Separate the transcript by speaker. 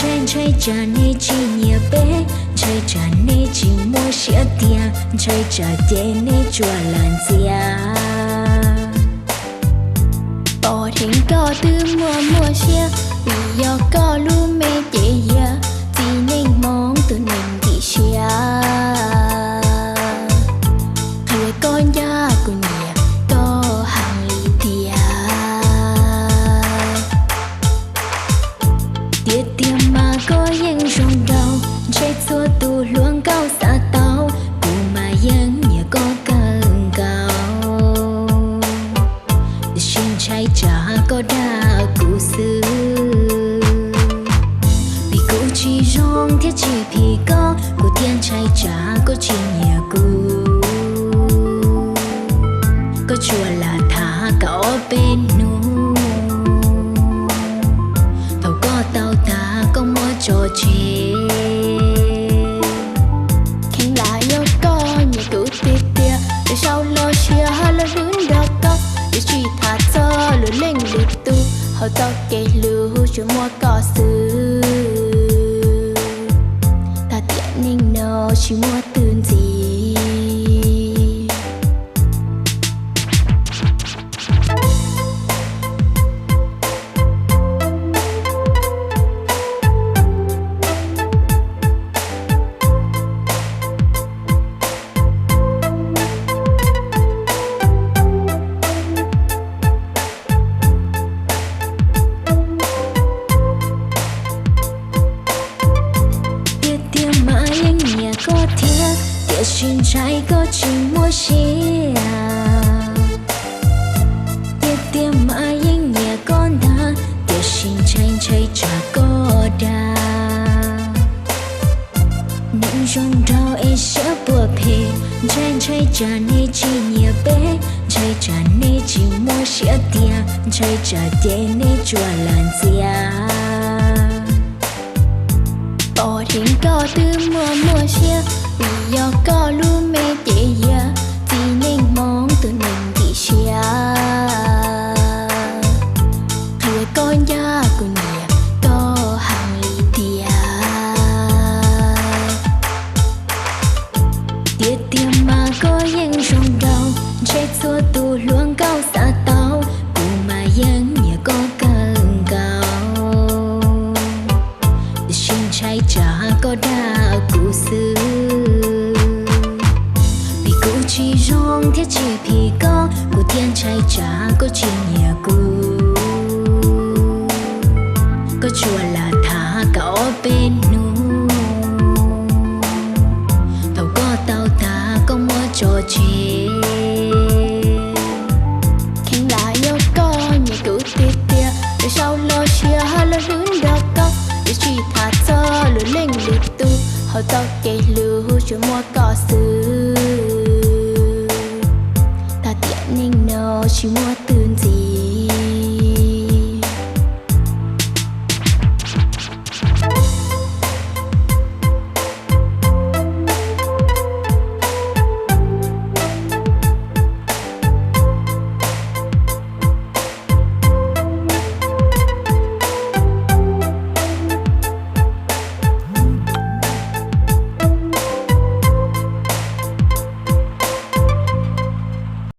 Speaker 1: Chơi chơi trò này chỉ nhẹ bé, chơi trò này chỉ mua sữa tiền, chơi trò chơi này chùa làn xia.
Speaker 2: Bỏ thành có từ mua sữa, vì do có lu mê chế ya, chỉ nên mong từ nên thị sữa. Thưa con ya của nhà có hàng lì tia. Tiết tiêm mà có những rong đầu, chơi xua tu luông cao xa tao, cụ mà dân nhà có cần cao. Xin trai trả có đa cụ xứ, vì cụ chỉ rong thiết chỉ vì có, cụ tiên trai trả có chỉ nhà cụ. Có chùa là thả cả ở bên núi, thầu có tao ta có mua trò chơi. Khen lại yo có nhà cụ tiết tia, để sau lo chia lo đứng đó có, để chỉ thả cho lo lên đi tu, họ tao kể lưu cho mua có xứ. Ta tiện nên nó chỉ mua tương gì.
Speaker 1: Xin trai có chỉ mua xia, tiết tiêm mãi anh nhà con ta, tiết xin trai chơi trả có đa. Những rong rau ấy sẽ buộc hề, trai chơi trả này chỉ nhà bé, chơi trả này chỉ mua sữa tiền, chơi trả tiền này chùa làn xia.
Speaker 2: Bỏ thành có từ mua sữa, vì do có lu mê chế ya, chỉ nên mong từ nên thị sữa. Thưa con ya của nhà có hàng lì tia.
Speaker 1: Tiết tiêm mà có những rong đầu, chơi xua tu luông cao xa tao, cụ mà dân nhà có cần cao. Xin trai trả có đa cụ xứ, vì cụ chỉ rong thiết chỉ vì có, cụ tiên trai trả có chỉ nhà cụ. Có chùa là thả cả ở bên núi, thầu có tao ta có mua trò chơi.
Speaker 2: Khen lại yo có nhà cụ tiết tia, để sau lo chia lo đứng đó có, để chỉ thả cho lo lên đi tu, họ tao kể lưu cho mua có xứ. Ta tiện nên nó chỉ mua tương gì.